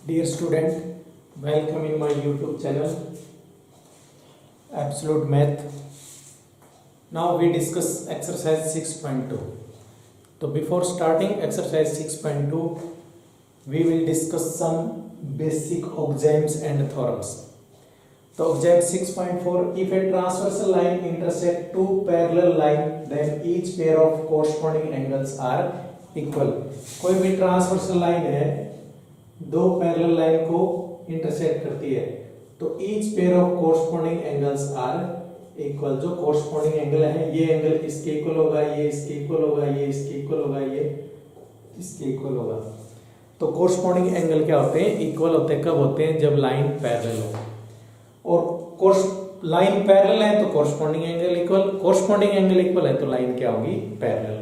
Dear student, welcome in my YouTube channel Absolute Math. Now we discuss exercise 6.2. So before starting exercise 6.2, we will discuss some basic axioms and theorems. So axiom 6.4, if a transversal line intersects two parallel lines, then each pair of corresponding angles are equal. कोई भी transversal line है, दो parallel line को intersect करती है, तो each pair of corresponding angles are equal. जो corresponding angle है, ये एंगल इसके इक्वल होगा, ये इसके इक्वल होगा, ये इसके इक्वल होगा, ये इसके इक्वल होगा. तो कोरस्पॉन्डिंग एंगल क्या होते हैं? इक्वल होते हैं. कब होते हैं? जब लाइन पैरेलल हो. और लाइन पैरेलल है तो corresponding angle equal, corresponding angle equal है तो लाइन क्या होगी? पैरेलल.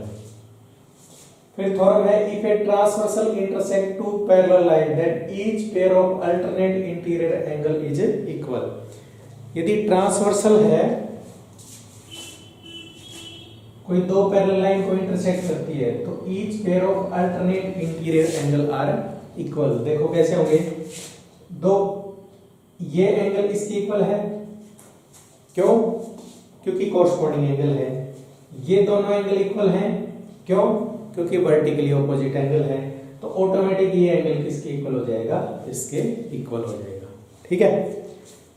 फिर थ्योरम है, if a transversal intersect two parallel line then each pair of alternate interior angle is equal. यदि ट्रांसवर्सल है, कोई दो पैरेलल लाइन को इंटरसेक्ट करती है, तो each pair of alternate interior angle are equal. देखो कैसे होंगे? दो, ये एंगल इसके इक्वल है. क्यों? क्योंकि कोरस्पॉन्डिंग एंगल है. ये दोनों एंगल इक्वल हैं. क्यों? क्योंकि वर्टिकली ऑपोजिट एंगल है. तो ऑटोमेटिक ये एंगल किसके इक्वल हो जाएगा? इसके इक्वल हो जाएगा. ठीक है.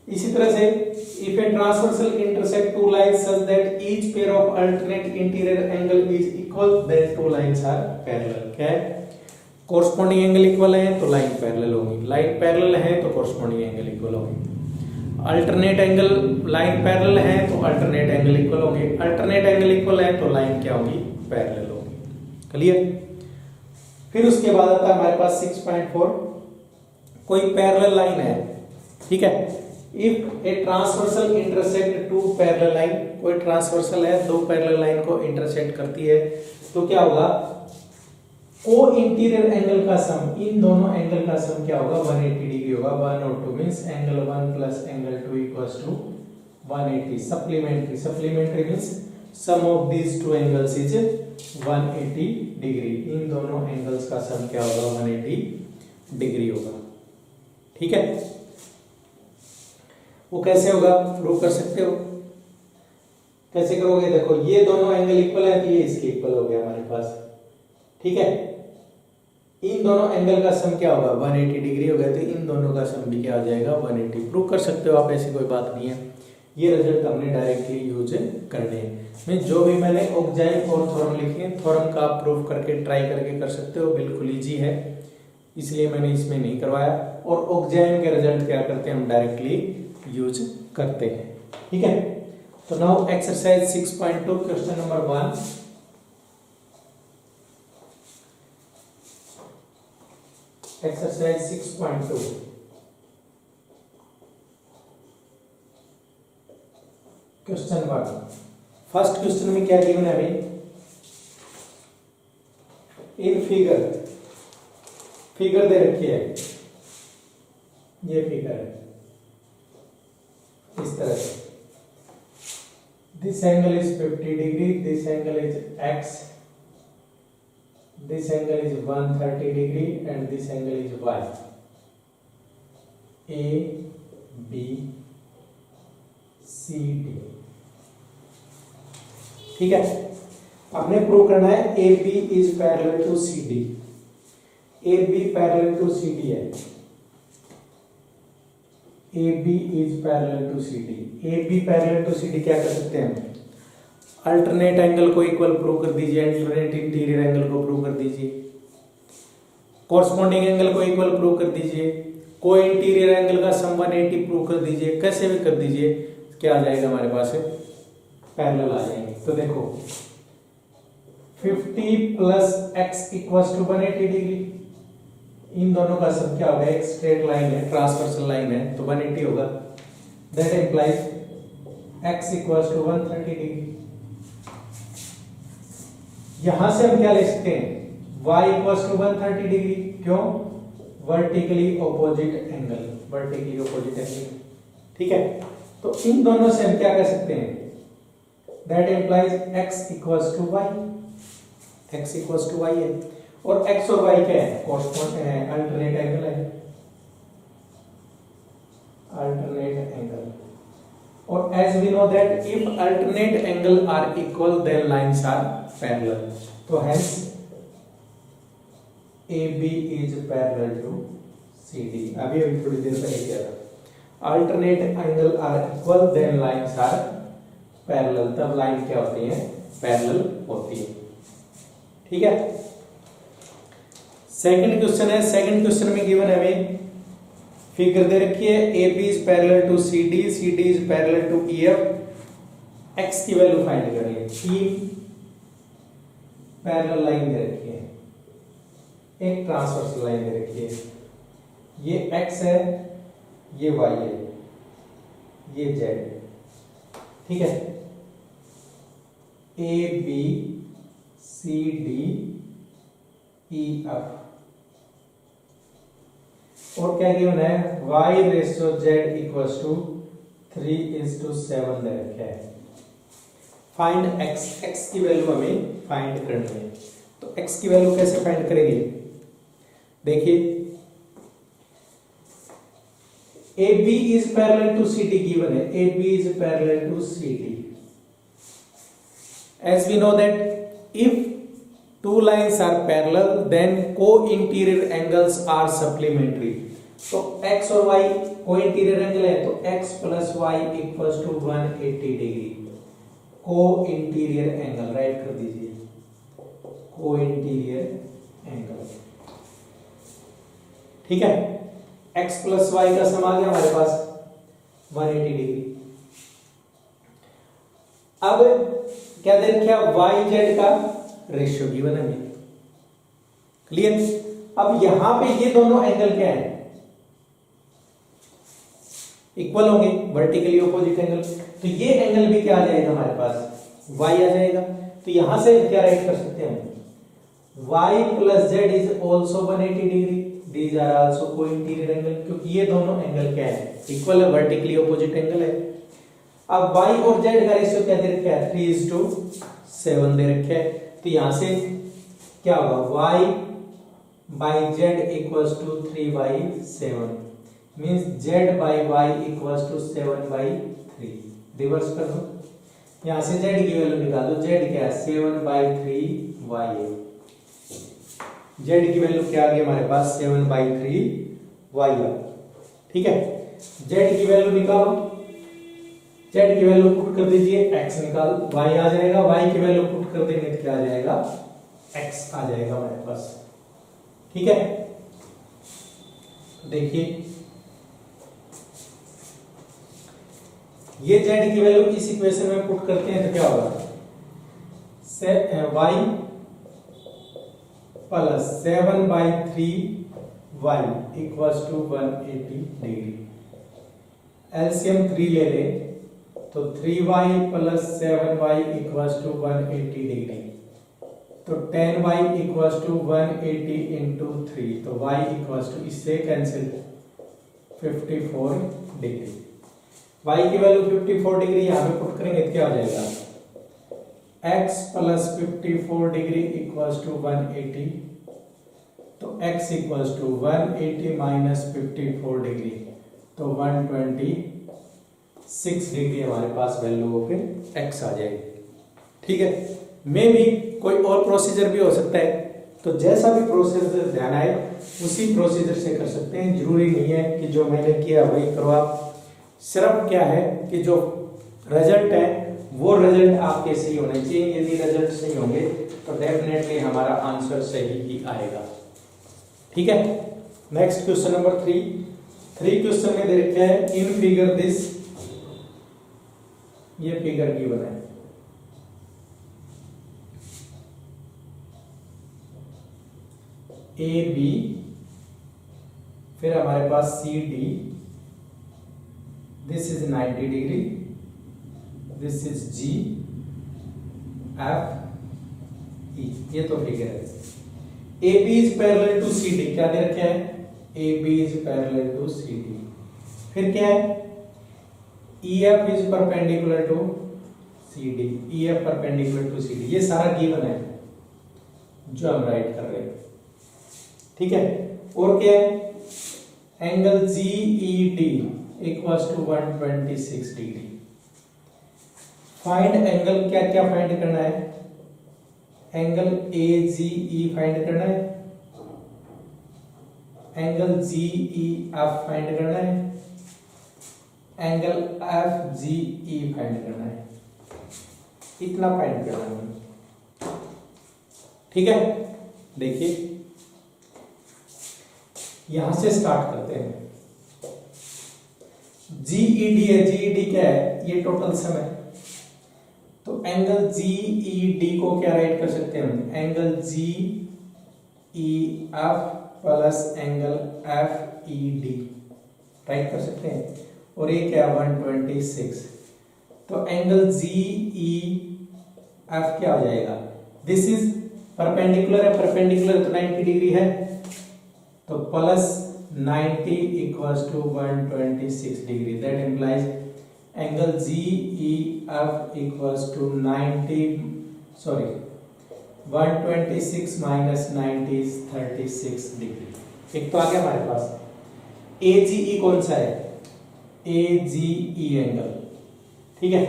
इसी तरह से if a transversal intersect two lines such that each pair of alternate interior angle is equal, then two lines are parallel. क्या है? कोरस्पॉन्डिंग एंगल इक्वल है तो लाइन पैरेलल होगी, लाइन पैरेलल है तो कोरस्पॉन्डिंग एंगल इक्वल होगी. Alternate angle, line parallel है तो अल्टरनेट एंगल इक्वल होंगे, अल्टरनेट एंगल इक्वल है तो लाइन क्या होगी? पैरेलल होगी. क्लियर? फिर उसके बाद आता है हमारे पास 6.4. कोई पैरेलल लाइन है, ठीक है. If a transversal intersect two parallel line, कोई ट्रांसवर्सल है, दो पैरेलल लाइन को इंटरसेक्ट करती है, तो क्या होगा? को इंटीरियर एंगल का सम, इन दोनों एंगल का सम क्या होगा? 180 डिग्री होगा. 1 और 2 means angle 1 plus angle 2 equals to 180. Supplementary, supplementary means sum of these two angles is 180 degree. इन दोनों एंगल्स का सम क्या होगा? 180 डिग्री होगा. ठीक है. वो कैसे होगा? प्रूव कर सकते हो. कैसे करोगे? देखो, ये दोनों एंगल इक्वल है तो ये इसके इक्वल हो गया हमारे पास. ठीक है. इन दोनों एंगल का सम क्या होगा? 180 डिग्री हो गया, तो इन दोनों का सम भी क्या हो जाएगा? 180. प्रूव कर सकते हो आप, ऐसी कोई बात नहीं है. ये रिजल्ट हमने डायरेक्टली यूज करने हैं. मैं जो भी मैंने ऑक्जाइम और थ्योरम लिखे हैं, थ्योरम का आप प्रूफ करके ट्राई करके कर सकते हो. बिल्कुल इजी है, इसलिए मैंने इसमें नहीं करवाया. और ऑक्जाइम के रिजल्ट क्या करते हैं? हम डायरेक्टली यूज करते हैं. ठीक है. तो now exercise 6.2 question number 1. Exercise 6.2. Question 1. First question में क्या गिवन है अभी? इन फिगर, फिगर दे रखी है, ये फिगर है इस तरह से. This angle is 50 degree, this angle is x, this angle is 130 degree and this angle is y. A, B, C, D. ठीक है. हमने प्रूव करना है AB is parallel to CD. AB parallel to CD है. AB is parallel to CD. AB parallel to CD क्या कर सकते हैं? अल्टरनेट एंगल को इक्वल प्रूव कर दीजिए, अल्टरनेट इंटीरियर एंगल को प्रूव कर दीजिए, कोरस्पॉन्डिंग एंगल को इक्वल प्रूव कर दीजिए, को इंटीरियर एंगल का सम 180 प्रूव कर दीजिए. कैसे भी कर दीजिए, क्या आ जाएगा हमारे पास? पैरेलल आ जाएंगे. तो देखो, 50 plus x equals to 180 degree. इन दोनों का सम क्या होगा? एक स्ट्रेट लाइन है, ट्रांसवर्सल लाइन है, तो 180 होगा. That implies x equals to 130 degree. यहां से हम क्या ले सकते हैं? y equals to 130 degree. क्यों? Vertically opposite angle, vertically opposite angle. ठीक है. तो इन दोनों से हम क्या कर सकते हैं? That implies x equals to y. x equals to y है. और x और y क्या है? कोरस्पॉन्ड है, अल्टरनेट एंगल है. as we know that if alternate angle are equal then lines are parallel, तो hence AB is parallel to CD। अभी थोड़ी देर पहले किया था, alternate angle are equal then lines are parallel, तब लाइन क्या होती है, पैरेलल होती है। ठीक है, सेकंड क्वेश्चन है। सेकंड क्वेश्चन में गिवन है हमें फिगर दे रखी है, AB is parallel to CD, CD is parallel to EF, x की वैल्यू फाइंड करनी है। तीन पैरेलल लाइन दे रखी है, एक ट्रांसवर्सल लाइन दे रखी है, ये x है, ये y है, ये z। ठीक है, AB CD EF, और क्या गिवन है, y ratio z equals to 3:7 दे रखा है। फाइंड x, x की वैल्यू हमें फाइंड करनी है। तो x की वैल्यू कैसे फाइंड करेंगे, देखिए AB is parallel to CD given है, AB is parallel to CD। As we know that if two lines are parallel then co-interior angles are supplementary। तो x और y co-interior angle है, तो x plus y equals to 180 degree. co-interior angle right कर दीजिए, co-interior angle। ठीक है, x plus y का सम आ गया हमारे पास 180 डिग्री। अब क्या दे रखा, वाई जेड का रेशियो गिवन है, क्लियर। अब यहां पे ये दोनों एंगल क्या है, इक्वल होंगे, वर्टिकली ऑपोजिट एंगल। तो ये एंगल भी क्या आ जाएगा हमारे पास, वाई आ जाएगा। तो यहां से क्या राइट कर सकते हैं, Y plus Z is also 180 degree, these are also co-interior angle, क्योंकि ये दोनों एंगल क्या है, इक्वल है, वर्टिकली ऑपोजिट एंगल है। अब y और z का रेशियो क्या दे रखा है, 3:7 दे रखा है। तो यहां से क्या होगा, y by z equals to 3/7 means z by y equals to 7/3। Reverse कर दो, यहां से z की वैल्यू निकाल दो, z क्या है 7/3 y है। z की वैल्यू क्या आ गई हमारे पास, 7/3 y है। ठीक है, z की वैल्यू निकालो, z की वैल्यू पुट कर दीजिए, x निकाल, y आ जाएगा, y की वैल्यू पुट कर देंगे तो क्या आ जाएगा, x आ जाएगा हमारे पास। ठीक है, देखिए ये z की वैल्यू इस इक्वेशन में पुट करते हैं तो क्या होगा, y plus 7/3 y equals to 180 degree. LCM 3 ले ले तो 3y plus 7y equals to 180 degree. तो 10y इक्वल्स टू 180 इंटू 3, तो y इक्वल्स टू, इससे कैंसिल 54 डिग्री। y की वैल्यू 54 डिग्री यहाँ पे पुट करेंगे तो क्या हो जाएगा, x plus 54 degree equals to 180। तो x equals to 180 minus 54 degree, तो 126 डिग्री हमारे पास वैल्यू हो, फिर x आ जाएगी। ठीक है, मे भी कोई और प्रोसीजर भी हो सकता है, तो जैसा भी प्रोसीजर ध्यान आए उसी प्रोसीजर से कर सकते हैं। जरूरी नहीं है कि जो मैंने किया वही करो आप, सिर्फ क्या है कि जो रिजल्ट है वो रिजल्ट आपके सही होने चाहिए। यदि रिजल्ट सही होंगे तो डेफिनेटली हमारा आंसर सही ही आएगा। ठीक है, नेक्स्ट क्वेश्चन नंबर 3 क्वेश्चन में दे रखा है, इन फिगर दिस, ये फिगर गिवन है, ए बी, फिर हमारे पास C D, this is 90 degree, this is G F E, ये तो फिगर है। A B is parallel to C D, क्या दे रखे हैं, A B is parallel to C D. फिर क्या है, E F is perpendicular to C D, E F perpendicular to C D, ये सारा गिवन है जो हम राइट कर रहे हैं। ठीक है, और क्या है, angle G E D equals to 126 degree. Find angle, क्या क्या फाइंड करना है? एंगल AGE फाइंड करना है, एंगल GEF फाइंड करना है, एंगल FGE फाइंड करना है। इतना फाइंड करना है, ठीक है। देखिए यहां से स्टार्ट करते हैं। GED है, GED क्या है? ये टोटल सम है। तो एंगल GED को क्या राइट कर सकते हैं हम? Angle GEF plus angle FED right कर सकते हैं। और ये क्या? 126। तो एंगल GEF क्या हो जाएगा? दिस इज परपेंडिकुलर है, परपेंडिकुलर तो 90 डिग्री है, तो plus 90 equals to 126 degree. That implies angle GEF equals to 126 minus 90 is 36 degree. एक तो आ गया हमारे पास। AGE कौन सा है? AGE एंगल, ठीक है।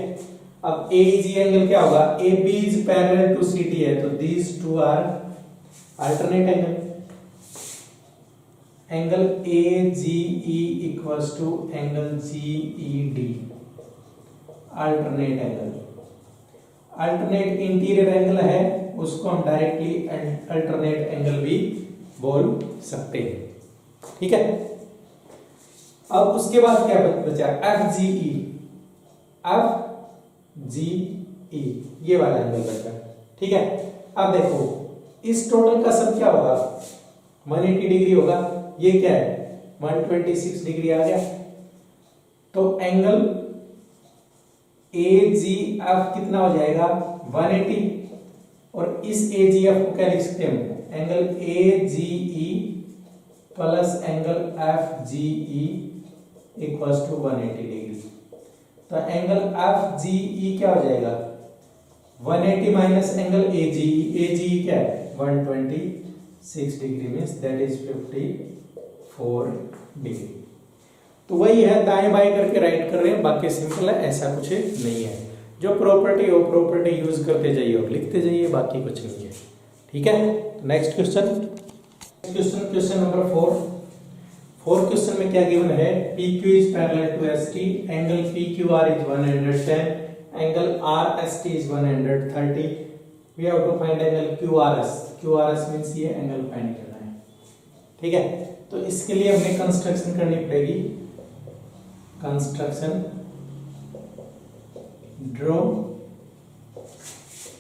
अब AEG एंगल क्या होगा? AB is parallel to CD है, तो these two are alternate angle. Angle AGE equals to angle GED alternate angle. Alternate interior angle है, उसको हम डायरेक्टली अल्टरनेट एंगल भी बोल सकते हैं, ठीक है। अब उसके बाद क्या बचा? FGE, FGE ये वाला एंगल बचा, ठीक है। अब देखो इस टोटल का सब क्या होगा? 180 डिग्री होगा। ये क्या है? 126 डिग्री आ गया। तो एंगल AGF कितना हो जाएगा? 180। और इस AGF को क्या लिख सकते हैं? Angle AGE plus angle FGE equals to 180 degree. तो एंगल FGE क्या हो जाएगा? 180 माइनस एंगल AGE, AGE क्या है? 126 degree means that is 54 degree. तो वही है, दाएं बाएं करके राइट कर रहे हैं, बाकी सिंपल है, ऐसा कुछ नहीं है। जो प्रॉपर्टी हो प्रॉपर्टी यूज करते जाइए और लिखते जाइए, बाकी कुछ नहीं है, ठीक है। Next question, question number 4। Fourth question में क्या गिवन है? PQ is parallel to ST, angle PQR is 110, angle RST is 130। We have to find angle QRS। QRS means ये एंगल फाइंड करना है, ठीक है। तो इसके लिए हमें कंस्ट्रक्शन करनी पड़ेगी। Construction, draw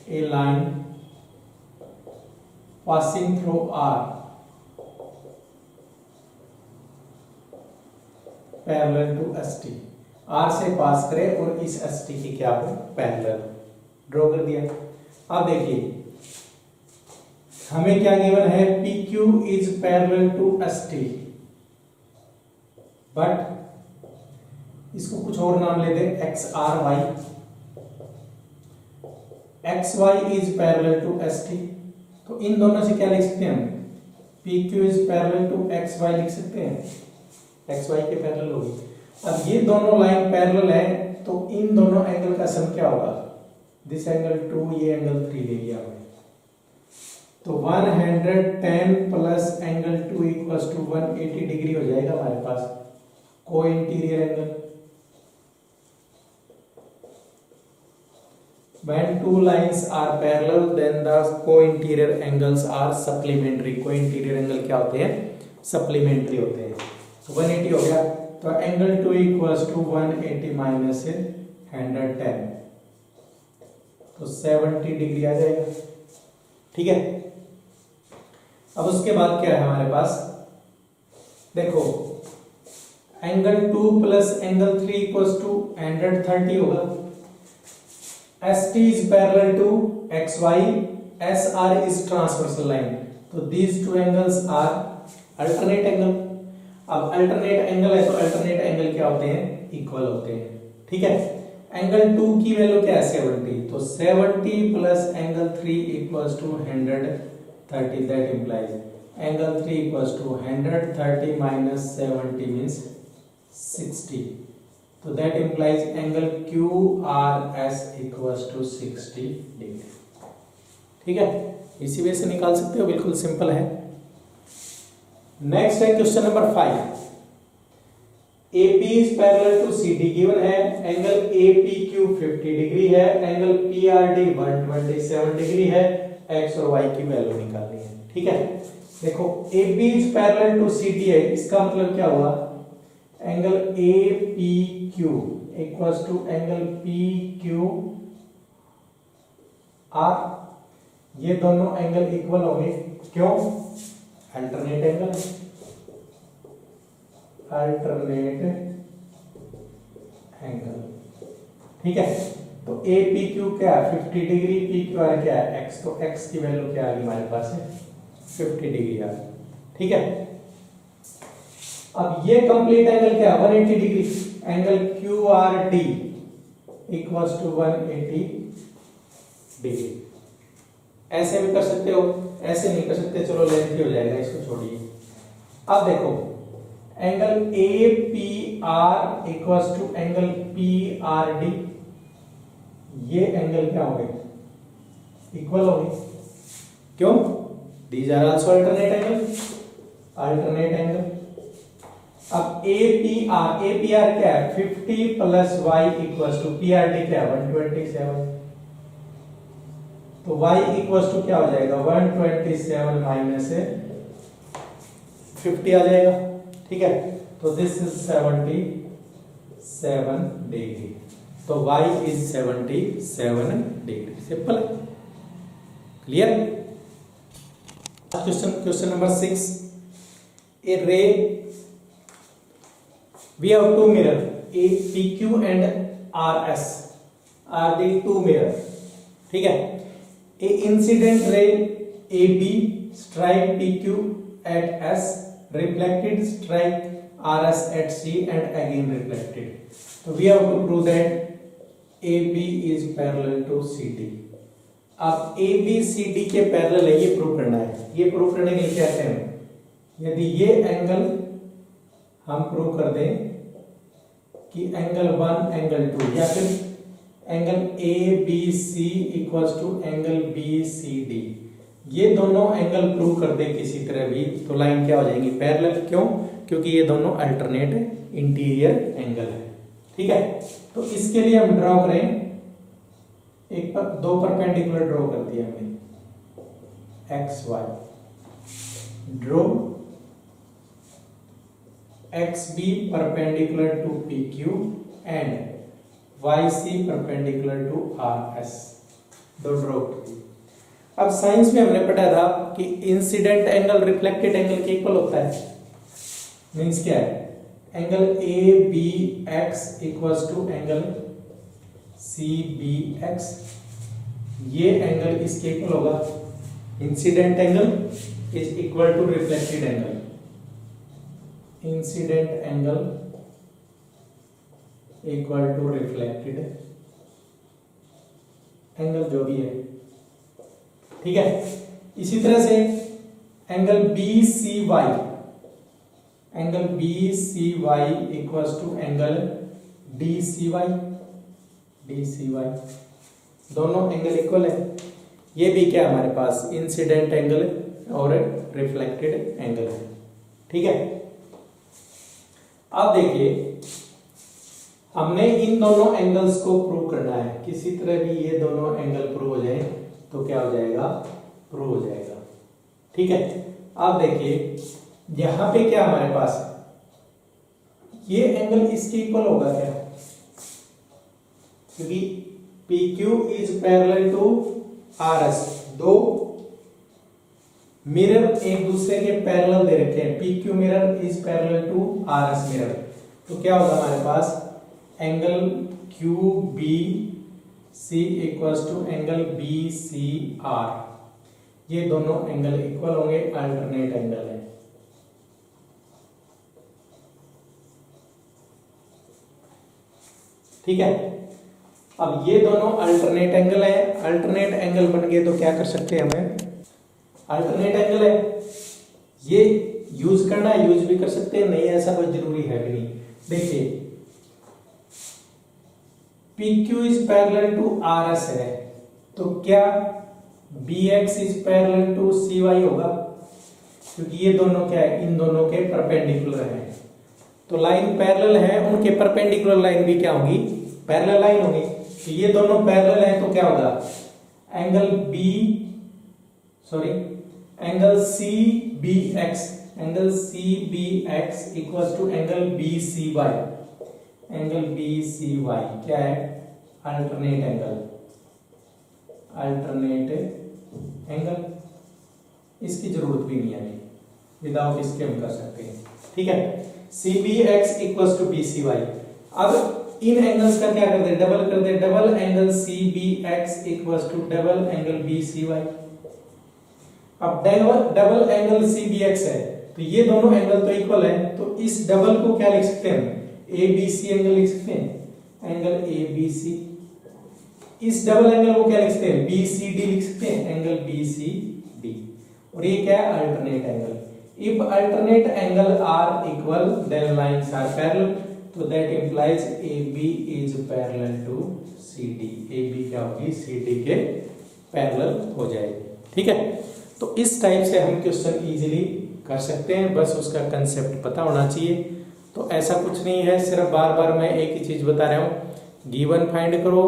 a line passing through R parallel to ST। R से पास करें और इस ST की क्या हो? पैरेलल। ड्रॉ कर दिया। अब देखिए हमें क्या गिवन है? PQ is parallel to ST, but इसको कुछ और नाम ले दे, XRY। XY is parallel to ST। तो इन दोनों से क्या लिख सकते हैं हम? PQ is parallel to XY लिख सकते हैं, XY के पैरेलल होगी। अब ये दोनों लाइन पैरेलल है, तो इन दोनों एंगल का सम क्या होगा? दिस एंगल 2, ये एंगल 3 ले लिया हमने। तो 110 plus angle 2 equals to 180 degree हो जाएगा हमारे पास को interior angle. When two lines are parallel, then the co-interior angles are supplementary. Co-interior angle क्या होते हैं? Supplementary होते हैं। तो 180 हो गया, तो एंगल 2 इक्वल्स टू 180 माइनस 110, तो 70 डिग्री आ जाएगा, ठीक है। अब उसके बाद क्या है हमारे पास? देखो angle 2 plus angle 3 equals to 130 होगा। ST is parallel to XY, SR is transversal line, तो these two angles are alternate angle। अब alternate angle है तो alternate angle क्या होते हैं? इक्वल होते हैं, ठीक है। एंगल 2 की वैल्यू क्या है? 70, तो 70 plus angle 3 equals to 130। That implies angle 3 equals to 130 minus 70 means 60। तो that implies angle QRS equals to 60 degree. ठीक है, इसी वजह से निकाल सकते हो, बिल्कुल सिंपल है। नेक्स्ट है question number 5। AP is parallel to CD given है, एंगल APQ 50 डिग्री है, एंगल PRD 127 डिग्री है, x और y की वैल्यू निकालनी है। ठीक है, देखो AB is parallel to CD है, इसका मतलब क्या हुआ, angle APQ equals to angle PQR, ये दोनों एंगल इक्वल होंगे, क्यों, अल्टरनेट एंगल है, अल्टरनेट एंगल। ठीक है, तो APQ क्या है 50 डिग्री, PQR क्या है x, तो x की वैल्यू क्या आ गई हमारे पास है 50 डिग्री आ गई। ठीक है, अब ये कंप्लीट एंगल क्या है 180 degree, angle QRT equals to 180 degree. ऐसे भी कर सकते हो, ऐसे नहीं कर सकते, चलो लेंथी हो जाएगा, इसको छोड़िए। अब देखो angle APR equals to angle PRD, ये एंगल क्या होंगे, इक्वल होंगे, क्यों, these are also alternate angle, alternate angle. अब APR क्या है 50 plus y equals to PRD क्या है 127, तो y इक्वल्स टू क्या हो जाएगा 127 माइनस 50 आ जाएगा। ठीक है, तो दिस इज 77 डिग्री, तो y is 77 degree. Simple, clear. Question number 6। ए रे, we have two mirror, PQ and RS are the two mirror। ठीक है, a incident ray AB strike PQ at S, reflected strike RS at C and again reflected। So we have to prove that AB is parallel to CD। अब AB CD के parallel है, ये prove करना है। ये prove करने के लिए क्या करते हैं, यदि ये एंगल हम प्रूव कर दें कि एंगल 1 एंगल 2 या फिर angle ABC equals to angle BCD, ये दोनों एंगल प्रूव कर दे किसी तरह भी, तो लाइन क्या हो जाएंगी पैरेलल, क्यों, क्योंकि ये दोनों अल्टरनेट इंटीरियर एंगल है। ठीक है, तो इसके लिए हम ड्रॉ करें, एक पर दो परपेंडिकुलर ड्रॉ कर दिया हमने, XY draw, XB perpendicular to PQ and YC perpendicular to RS, दो ड्रॉ कर दिए। अब साइंस में हमने पढ़ा था कि इंसिडेंट एंगल रिफ्लेक्टेड एंगल के इक्वल होता है, मींस क्या है, angle ABX equals to angle CBX, ये एंगल इसके इक्वल होगा, incident angle is equal to reflected angle, incident angle equal to reflected angle जो भी है। ठीक है, इसी तरह से angle BCY, angle BCY equals to angle DCY, दोनों एंगल इक्वल है। ये भी क्या हमारे पास इंसिडेंट एंगल और रिफ्लेक्टेड एंगल है। ठीक है, अब देखिए हमने इन दोनों एंगल्स को प्रूव करना है, किसी तरह भी ये दोनों एंगल प्रूव हो जाए तो क्या हो जाएगा, प्रूव हो जाएगा। ठीक है, अब देखिए यहां पे क्या हमारे पास ये एंगल इसके इक्वल होगा क्या, क्योंकि PQ is parallel to RS, दो मिरर एक दूसरे के पैरेलल दे रखे हैं, PQ mirror is parallel to RS mirror, तो क्या होगा हमारे पास angle QBC equals to angle BCR, ये दोनों एंगल इक्वल होंगे, अल्टरनेट एंगल है। ठीक है, अब ये दोनों अल्टरनेट एंगल है, अल्टरनेट एंगल बन गए तो क्या कर सकते हैं, हमें अल्टरनेट एंगल है ये यूज करना है, यूज भी कर सकते हैं, नहीं ऐसा कोई जरूरी है भी नहीं। देखिए PQ is parallel to RS है, तो क्या BX is parallel to CY होगा? क्योंकि ये दोनों क्या है, इन दोनों के परपेंडिकुलर हैं। तो लाइन पैरेलल है, उनके परपेंडिकुलर लाइन भी क्या होगी, पैरेलल लाइन होगी। तो ये दोनों पैरेलल हैं तो क्या होगा, angle CBX equals to angle BCY। Angle BCY क्या है, अल्टरनेट एंगल। इसकी जरूरत भी नहीं है, विदाउट इसके हम कर सकते हैं, ठीक है। CBX equals to BCY। अब इन एंगल्स का क्या कर दे, डबल कर दे, double angle CBX equals to double angle BCY। अब डबल एंगल CBX है, तो ये दोनों एंगल तो इक्वल है, तो इस डबल को क्या लिख सकते हैं, ABC एंगल लिख सकते हैं, एंगल ABC। इस डबल एंगल को क्या लिख सकते हैं, BCD लिख सकते हैं, एंगल BCD। और ये क्या है, alternate angle. If alternate angle are equal, then lines are parallel. So that implies AB is parallel to CD. AB क्या होगी, CD के पैरेलल हो जाएगी, ठीक है। तो इस टाइप से हम क्वेश्चन इजीली कर सकते हैं, बस उसका कंसेप्ट पता होना चाहिए। तो ऐसा कुछ नहीं है, सिर्फ बार बार मैं एक ही चीज बता रहा हूँ, गिवन फाइंड करो,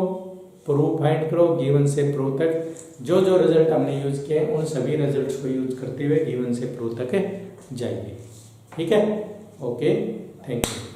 प्रूफ फाइंड करो, गिवन से प्रूफ तक जो जो रिजल्ट हमने यूज किए उन सभी रिजल्ट्स को यूज करते हुए गिवन से प्रूफ तक जाइए, ठीक है। Okay, thank you.